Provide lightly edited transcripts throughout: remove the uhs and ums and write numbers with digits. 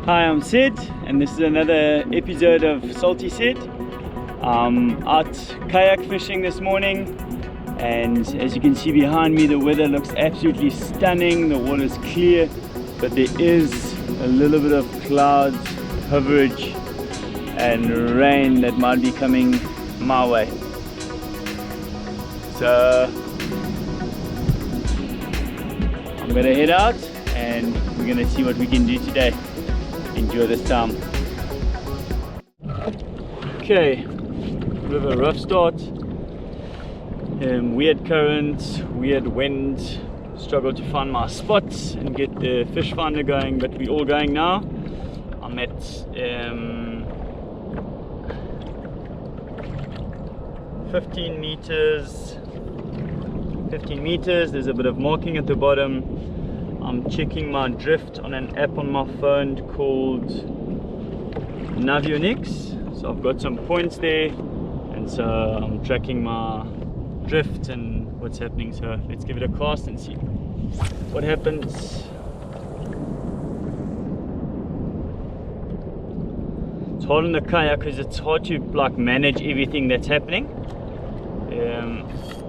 Hi, I'm Sid, and this is another episode of Salty Sid. Out kayak fishing this morning, and as you can see behind me, the weather looks absolutely stunning. The water's clear, but there is a little bit of clouds, coverage, and rain that might be coming my way. So I'm gonna head out and we're gonna see what we can do today. Enjoy this time. Okay, bit of a rough start. Weird currents, weird wind. Struggled to find my spots and get the fish finder going, but we're all going now. I'm at 15 meters. There's a bit of marking at the bottom. I'm checking my drift on an app on my phone called Navionics. So I've got some points there, and so I'm tracking my drift and what's happening. So let's give it a cast and see what happens. It's hard in the kayak because it's hard to manage everything that's happening.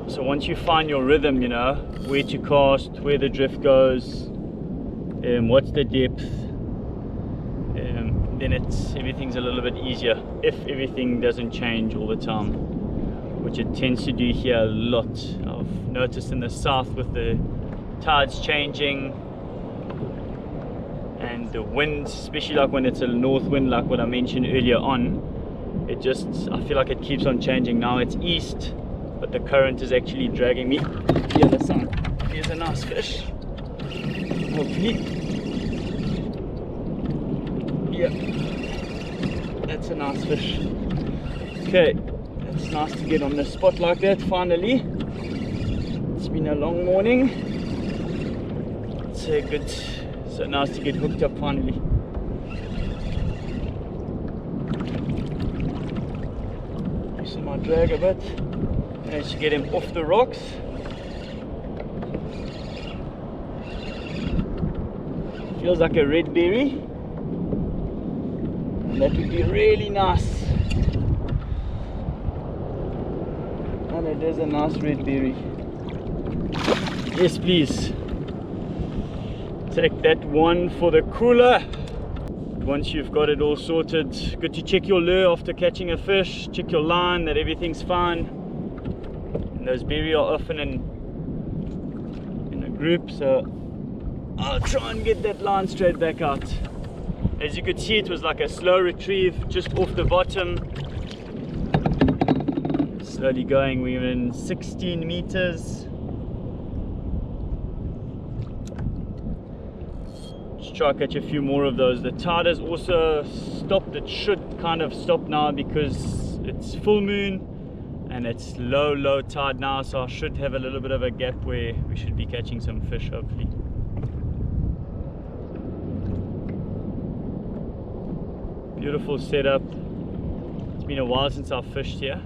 So once you find your rhythm, you know where to cast, where the drift goes, what's the depth, then everything's a little bit easier if everything doesn't change all the time, which it tends to do here a lot. I've noticed in the south with the tides changing and the wind, especially like when it's a north wind like what I mentioned earlier on, I feel like it keeps on changing. Now it's east, but the current is actually dragging me the other side. Here's a nice fish, hopefully. Yeah, that's a nice fish. Okay, it's nice to get on the spot like that finally. It's been a long morning. It's so nice to get hooked up finally. Loosen my drag a bit. Managed to get him off the rocks. Feels like a red berry. And that would be really nice. And it is a nice red berry. Yes, please. Take that one for the cooler. Once you've got it all sorted, good to check your lure after catching a fish. Check your line that everything's fine. And those berry are often in a group, so I'll try and get that line straight back out. As you could see, it was like a slow retrieve just off the bottom. Slowly going, we're in 16 meters. Let's try and catch a few more of those. The tide has also stopped. It should kind of stop now because it's full moon and it's low tide now, so I should have a little bit of a gap where we should be catching some fish hopefully. Beautiful setup. It's been a while since I've fished here.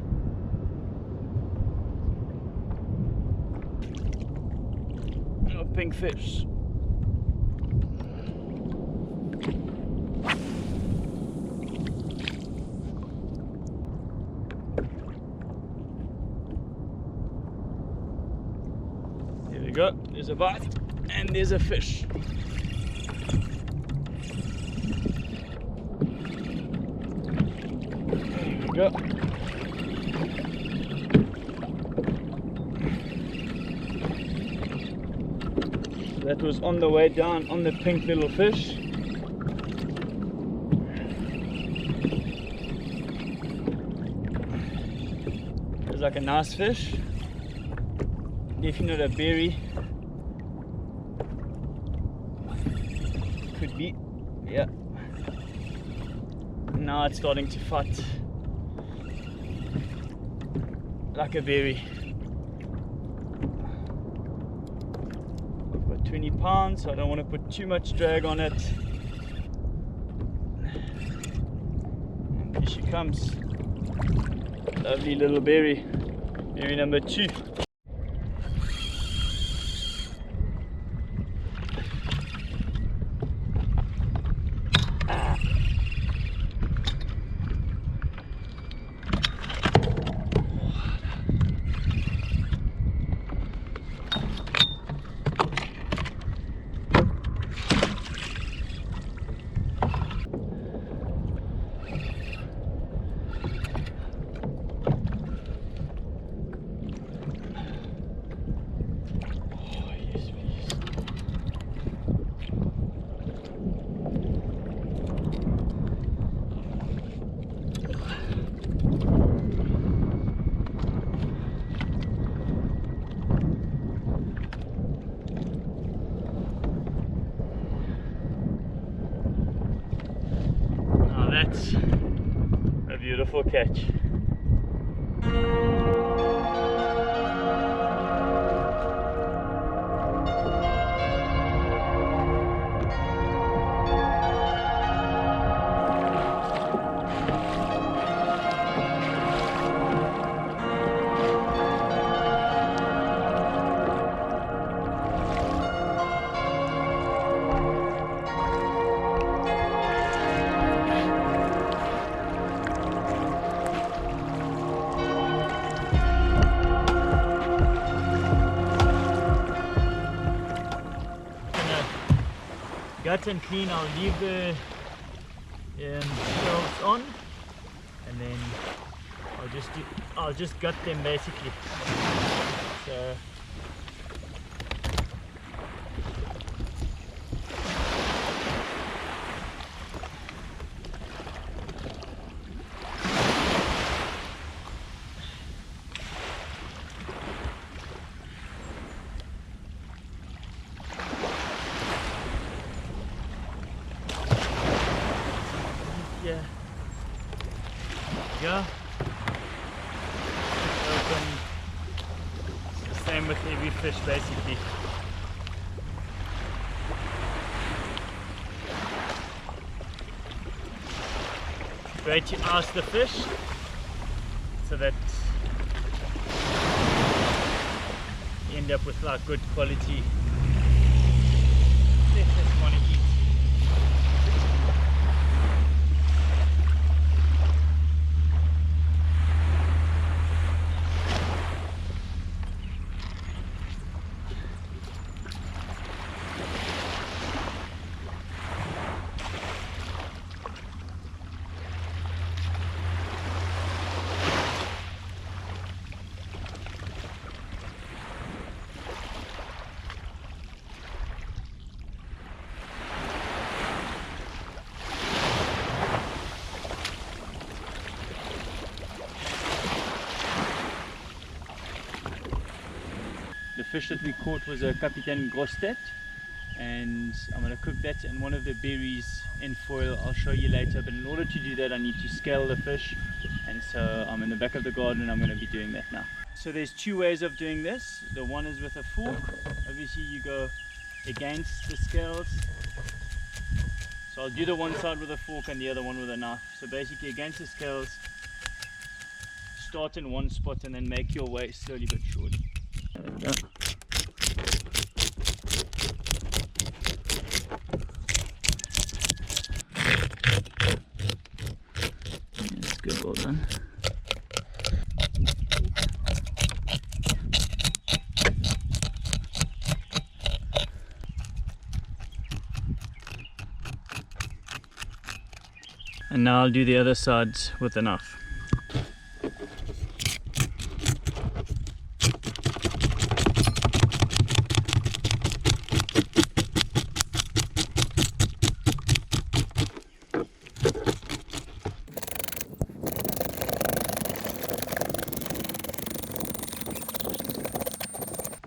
Oh, pink fish. There we go. There's a bite and there's a fish. Go. That was on the way down on the pink little fish. It's like a nice fish. Definitely not a berry. Could be. Yeah. Now it's starting to fight like a berry. I've got 20 pounds, so I don't want to put too much drag on it. And here she comes. Lovely little berry. Berry number 2. that's a beautiful catch. Gut and clean, I'll leave the shelves on, and then I'll just gut them basically. So yeah, open. It's the same with every fish basically. Great to ask the fish so that you end up with like good quality fish that you want to eat. The fish that we caught was a Capitaine Grosse Tete, and I'm going to cook that in one of the berries in foil. I'll show you later, but in order to do that I need to scale the fish, and so I'm in the back of the garden and I'm going to be doing that now. So there's two ways of doing this. The one is with a fork. Obviously you go against the scales. So I'll do the one side with a fork and the other one with a knife. So basically against the scales, start in one spot and then make your way slowly but surely. There we go. That's good, well done. And now I'll do the other sides with the knife.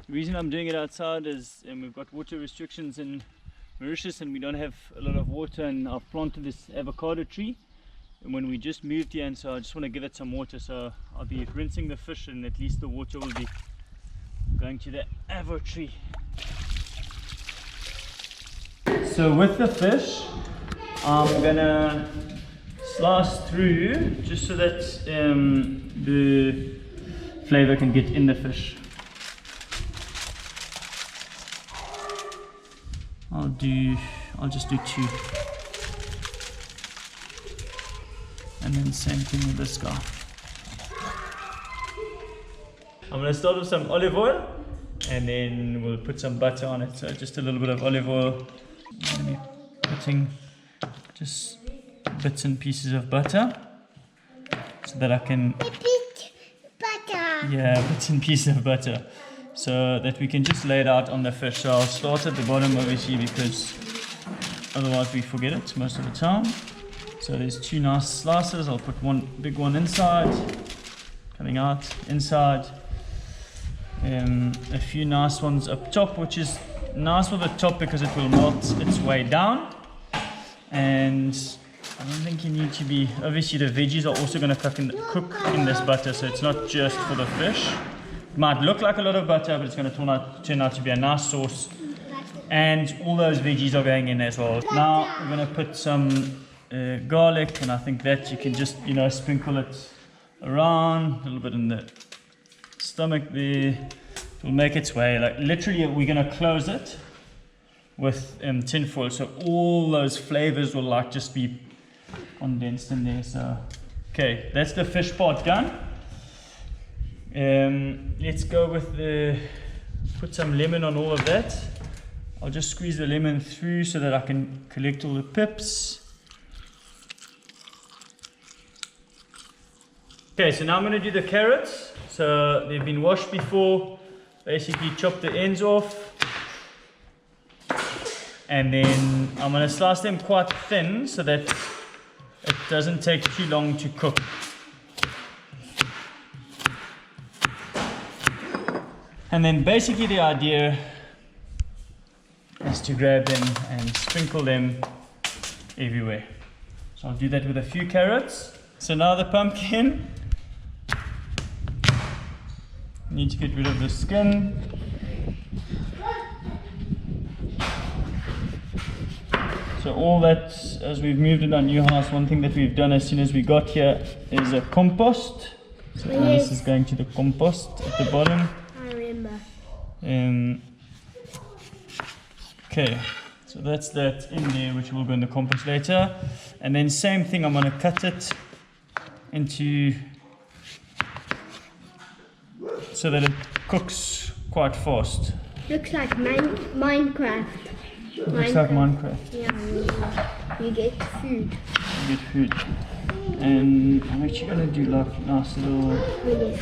The reason I'm doing it outside is we've got water restrictions in Mauritius and we don't have a lot of water, and I've planted this avocado tree, and when we just moved here, and so I just want to give it some water, so I'll be rinsing the fish and at least the water will be going to the avo tree. So with the fish I'm gonna slice through just so that the flavor can get in the fish. I'll just do two, and then same thing with this guy. I'm going to start with some olive oil and then we'll put some butter on it. So just a little bit of olive oil. I'm going to be putting just bits and pieces of butter so that I can bits and pieces of butter so that we can just lay it out on the fish. So I'll start at the bottom obviously because otherwise we forget it most of the time. So there's two nice slices. I'll put one big one inside, coming out inside, a few nice ones up top, which is nice for the top because it will melt its way down, and I don't think you need to be, obviously the veggies are also going to cook in this butter, so it's not just for the fish. It might look like a lot of butter, but it's going to turn out to be a nice sauce. And all those veggies are going in as well. Now we're going to put some garlic, and I think that you can just, you know, sprinkle it around, a little bit in the stomach there. It will make its way, like literally we're going to close it with tin foil, so all those flavors will like just be condensed in there. So okay, that's the fish part done. Let's go with put some lemon on all of that. I'll just squeeze the lemon through so that I can collect all the pips. Okay, so now I'm going to do the carrots. So they've been washed before. Basically chop the ends off. And then I'm going to slice them quite thin so that it doesn't take too long to cook. And then basically the idea is to grab them and sprinkle them everywhere. So I'll do that with a few carrots. So now the pumpkin. Need to get rid of the skin. So all that, as we've moved in our new house, one thing that we've done as soon as we got here is a compost. So all this is going to the compost at the bottom. I remember. Okay, so that's that in there, which will go in the compost later. And then same thing, I'm going to cut it into so that it cooks quite fast. Looks like Minecraft. Looks like Minecraft. Yeah, you get food. You get food. And I'm actually going to do like nice little... Yes.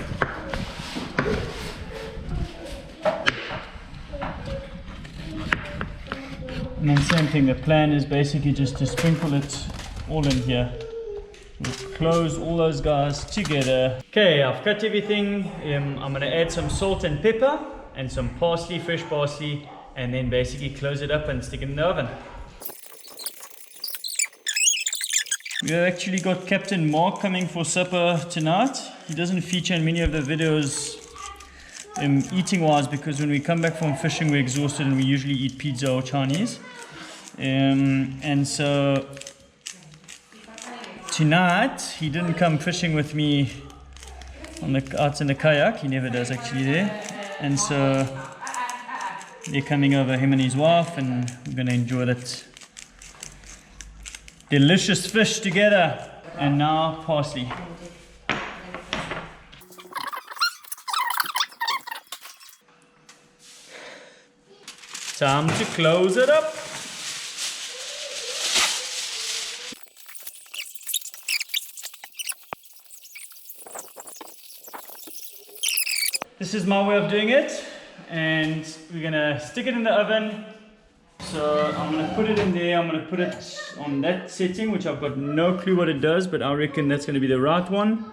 And then same thing, the plan is basically just to sprinkle it all in here. We'll close all those guys together. Okay, I've cut everything. I'm going to add some salt and pepper and some parsley, fresh parsley, and then basically close it up and stick it in the oven. We have actually got Captain Mark coming for supper tonight. He doesn't feature in many of the videos eating wise, because when we come back from fishing we're exhausted and we usually eat pizza or Chinese. And so tonight he didn't come fishing with me out in the kayak. He never does actually there. And so they're coming over, him and his wife, and we're going to enjoy that delicious fish together. And now parsley. Time to close it up. This is my way of doing it, and we're gonna stick it in the oven. So I'm gonna put it in there. I'm gonna put it on that setting, which I've got no clue what it does, but I reckon that's gonna be the right one.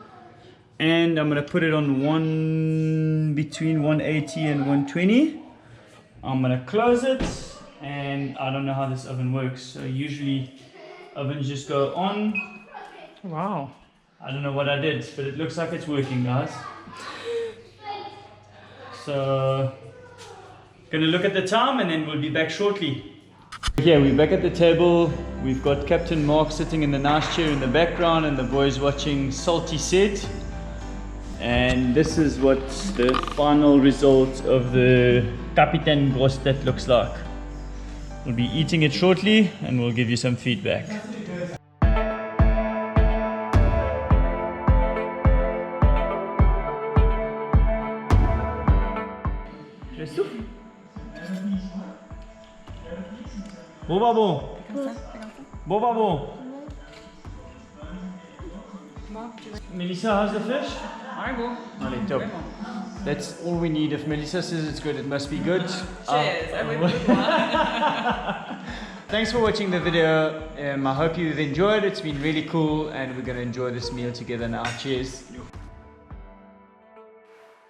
And I'm gonna put it on between 180 and 120. I'm gonna close it, and I don't know how this oven works. So usually ovens just go on. Wow. I don't know what I did, but it looks like it's working, guys. So gonna look at the time and then we'll be back shortly. Yeah, we're back at the table. We've got Captain Mark sitting in the nice chair in the background and the boys watching Salty Set. And this is what the final result of the Capitaine Grosse Tete looks like. We'll be eating it shortly and we'll give you some feedback. Bon babo. Bon babo. Melissa, how's the fish? Allee, top. That's all we need. If Melissa says it's good, it must be good. Cheers. Thanks for watching the video. I hope you've enjoyed. It's been really cool and we're going to enjoy this meal together now. Cheers.